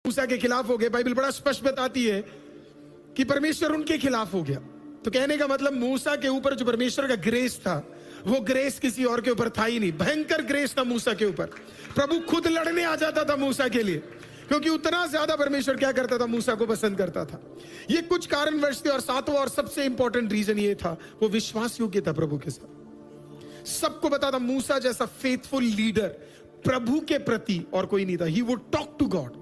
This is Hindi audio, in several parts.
मूसा के खिलाफ हो गए, बाइबल बड़ा स्पष्ट बताती है कि परमेश्वर उनके खिलाफ हो गया। तो कहने का मतलब मूसा के ऊपर जो परमेश्वर का ग्रेस था, वो ग्रेस किसी और के ऊपर था ही नहीं। भयंकर ग्रेस था मूसा के ऊपर। प्रभु खुद लड़ने आ जाता था मूसा के लिए, क्योंकि उतना ज्यादा परमेश्वर क्या करता था, मूसा को पसंद करता था। ये कुछ कारणवश थे, और सातवां और सबसे इंपॉर्टेंट रीजन ये था, वो विश्वास योग्य था प्रभु के साथ। सबको पता था मूसा जैसा फेथफुल लीडर प्रभु के प्रति और कोई नहीं था। He would talk to God,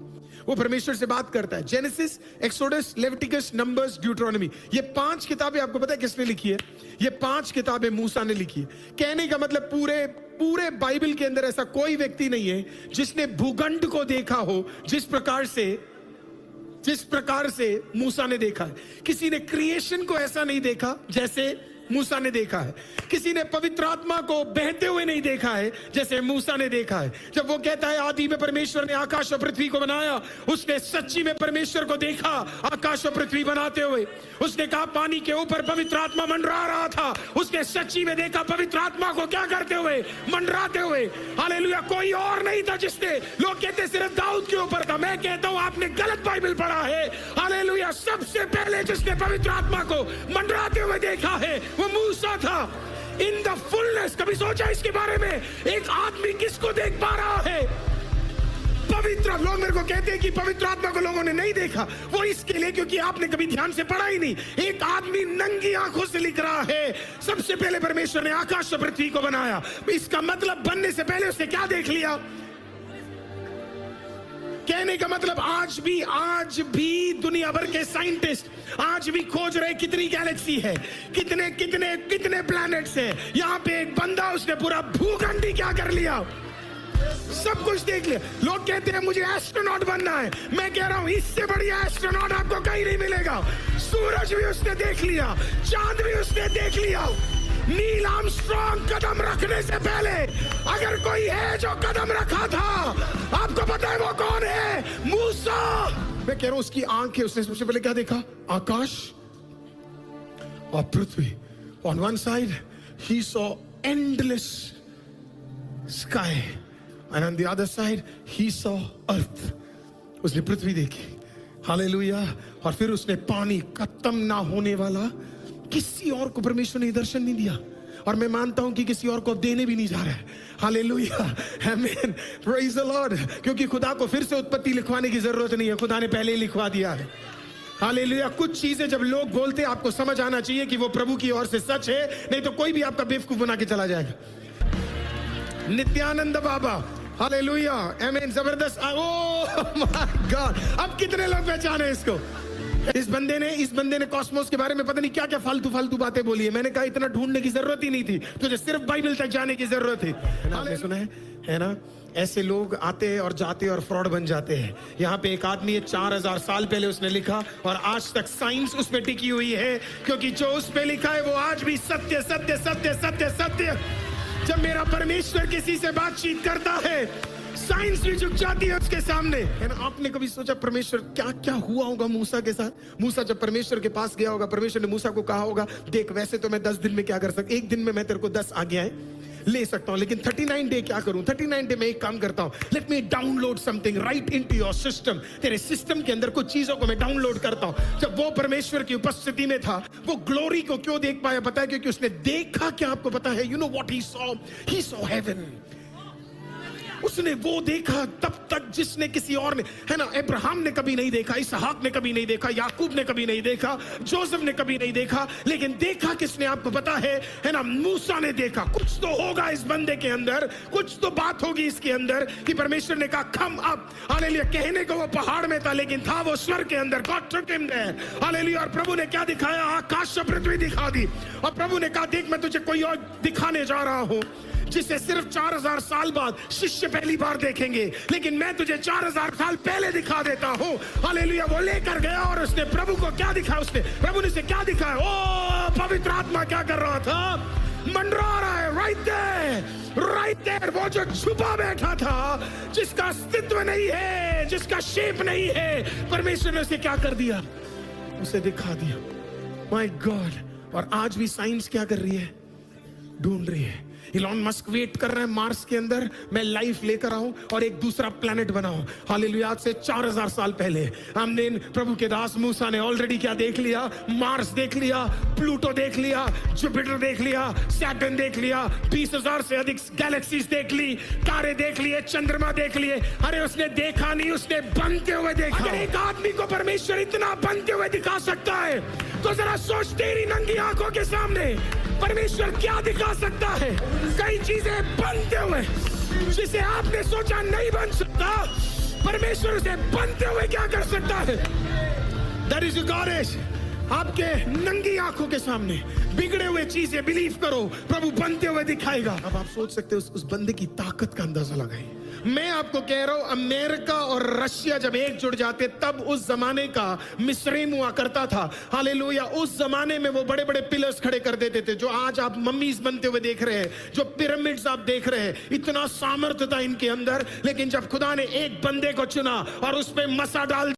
वो परमेश्वर से बात करता है। Genesis, Exodus, Leviticus, Numbers, Deuteronomy, ये 5 किताबें आपको पता है किसने लिखी है? ये 5 किताबें मूसा ने लिखी है। कहने का मतलब पूरे बाइबल के अंदर ऐसा कोई व्यक्ति नहीं है जिसने भूखंड को देखा हो जिस प्रकार से मूसा ने देखा है। किसी ने क्रिएशन को ऐसा नहीं देखा जैसे मूसा ने देखा है। किसी ने पवित्र आत्मा को बहते हुए नहीं देखा है जैसे मूसा ने देखा है। जब वो कहता है आदि में परमेश्वर ने आकाश और पृथ्वी को बनाया, उसने सच्ची में परमेश्वर को देखा आकाश और पृथ्वी बनाते हुए। उसने कहा पानी के ऊपर पवित्र आत्मा मंडरा रहा था, उसने सच्ची में देखा पवित्र आत्मा को क्या करते हुए, मंडराते हुए। हालेलुया। कोई और नहीं था जिसने, लोग कहते सिर्फ दाऊद के ऊपर था। मैं कहता हूं आपने गलत बाइबल पढ़ा है। हालेलुया। सबसे पहले जिसने पवित्र आत्मा को मंडराते हुए देखा है वो मूसा था। In the fullness. कभी सोचा इसके बारे में? एक आदमी किसको देख पा रहा है? पवित्र। लोग मेरे को कहते हैं कि पवित्र आत्मा को लोगों ने नहीं देखा, वो इसके लिए क्योंकि आपने कभी ध्यान से पढ़ा ही नहीं। एक आदमी नंगी आंखों से लिख रहा है सबसे पहले परमेश्वर ने आकाश और पृथ्वी को बनाया। इसका मतलब बनने से पहले उसने क्या देख लिया? कहने का मतलब आज भी दुनिया भर के साइंटिस्ट आज भी खोज रहे कितनी गैलेक्सी है, कितने प्लैनेट्स है। यहाँ पे एक बंदा, उसने पूरा भूखंड ही क्या कर लिया, सब कुछ देख लिया। लोग कहते हैं मुझे एस्ट्रोनॉट बनना है। मैं कह रहा हूं इससे बढ़िया एस्ट्रोनॉट आपको कहीं नहीं मिलेगा। सूरज भी उसने देख लिया, चांद भी उसने देख लिया। नील आर्मस्ट्रांग कदम रखने से पहले अगर कोई है जो कदम रखा था, आपको पता है वो कौन है? मूसा। मैं कह रहा हूं उसकी आंखें, उसने सबसे पहले क्या देखा? आकाश और पृथ्वी। On one side he saw endless sky and on the other side he saw earth. उसने पृथ्वी देखी। हालेलुया। और फिर उसने पानी, खत्म ना होने वाला। किसी और को परमेश्वर ने दर्शन नहीं दिया, और मैं मानता हूं कि किसी और को देने भी नहीं जा रहा है। हालेलुया। आमीन। Praise the Lord. क्योंकि खुदा को फिर से उत्पत्ति लिखवाने की जरूरत नहीं है, खुदा ने पहले ही लिखवा दिया है। हालेलुया। कुछ चीजें जब लोग बोलते हैं आपको समझ आना चाहिए कि वो प्रभु की ओर से सच है, नहीं तो कोई भी आपका बेवकूफ बना के चला जाएगा। नित्यानंद बाबा। हालेलुया। आमीन। जबरदस्त। Oh my God. अब कितने लोग पहचाने इसको? इस बंदे ने कॉस्मोस के बारे में पता नहीं क्या क्या फालतू बातें बोली है। मैंने कहा इतना ढूंढने की जरूरत ही नहीं थी, तुझे सिर्फ बाइबल तक जाने की जरूरत है। आपने सुना है ना? ऐसे लोग आते हैं और जाते हैं और फ्रॉड बन जाते हैं। यहाँ पे एक आदमी है, 4000 साल पहले उसने लिखा, और आज तक साइंस उस पे टिकी हुई है, क्योंकि जो उस पे लिखा है वो आज भी सत्य सत्य सत्य सत्य सत्य। जब मेरा परमेश्वर किसी से बातचीत करता है, साइंस भी झुक जाती है उसके सामने। है ना? आपने कभी सोचा परमेश्वर क्या क्या हुआ होगा मूसा के साथ? मूसा जब परमेश्वर के पास गया होगा, परमेश्वर ने मूसा को कहा होगा, देख वैसे तो मैं 10 दिन में क्या कर सकता, एक दिन में मैं तेरे को 10 आज्ञाएं ले सकता हूं, लेकिन 39 डे क्या करूं? 39 डे में एक काम करता हूं, let me download something right into your system. तेरे सिस्टम के अंदर कुछ चीजों को मैं डाउनलोड करता हूं। जब वो परमेश्वर की उपस्थिति में था, वो ग्लोरी को क्यों देख पाया पता है? क्योंकि उसने देखा क्या आपको पता है? You know what he saw heaven. उसने वो देखा तब तक जिसने किसी और ने, है ना, अब्राहम ने कभी नहीं देखा, इसहाक ने कभी नहीं देखा, याकूब ने कभी नहीं देखा, जोसेफ ने कभी नहीं देखा, लेकिन देखा किसने आपको पता है ना? मूसा ने देखा। कुछ तो होगा इस बंदे के अंदर, कुछ तो बात होगी इसके अंदर कि परमेश्वर ने कहा कम अप। हालेलुया। कहने को वो पहाड़ में था, लेकिन था वो स्वर्ग के अंदर। God took him there. Hallelujah. और प्रभु ने क्या दिखाया? आकाश और पृथ्वी दिखा दी। और प्रभु ने कहा देख मैं तुझे कोई और दिखाने जा रहा हूं जिसे सिर्फ 4000 साल बाद शिष्य पहली बार देखेंगे, लेकिन मैं तुझे 4000 साल पहले दिखा देता हूं। हालेलुया। वो लेकर गया और उसने प्रभु को क्या दिखाया? प्रभु ने उसे क्या दिखाया? ओ पवित्र आत्मा क्या कर रहा था? मंडरा रहा है। Right there. वो जो छुपा बैठा था, जिसका अस्तित्व नहीं है, जिसका शेप नहीं है, परमेश्वर ने उसे क्या कर दिया? उसे दिखा दिया। My God. और आज भी साइंस क्या कर रही है? ढूंढ रही है। इलॉन मस्क वेट कर रहे हैं मार्स के अंदर मैं लाइफ लेकर आऊं और एक दूसरा प्लेनेट बनाऊं। हालेलुया। आज से 4000 साल पहले हमने प्रभु के दास मूसा ने ऑलरेडी क्या देख लिया? मार्स देख लिया, प्लूटो देख लिया, जुपिटर देख लिया, सैटर्न देख लिया, 20,000 से अधिक गैलेक्सीज देख ली, तारे देख लिए, चंद्रमा देख लिए। अरे उसने देखा नहीं, उसने बनते हुए देखा। अगर एक आदमी को परमेश्वर इतना बनते हुए दिखा सकता है तो जरा सोच, तेरी नंगी आंखों के सामने परमेश्वर क्या दिखा सकता है? कई चीजें बनते हुए जिसे आपने सोचा नहीं बन सकता, परमेश्वर उसे बनते हुए क्या कर सकता है? That is goddess. आपके नंगी आंखों के सामने बिगड़े हुए चीजें बिलीव करो, प्रभु बनते हुए दिखाएगा। अब आप सोच सकते हो उस बंदे की ताकत का अंदाजा लगाइए। मैं आपको कह रहा हूं, अमेरिका और रशिया जब एक जुड़ जाते तब उस जमाने का मिस्रेम हुआ करता था। हालेलुया। उस जमाने में वो बड़े बड़े पिलर्स खड़े कर देते थे जो आज आप मम्मीज बनते हुए देख रहे हैं, जो पिरामिड्स आप देख रहे हैं। इतना सामर्थ्य था इनके अंदर, लेकिन जब खुदा ने एक बंदे को चुना और उस पे मसा डाल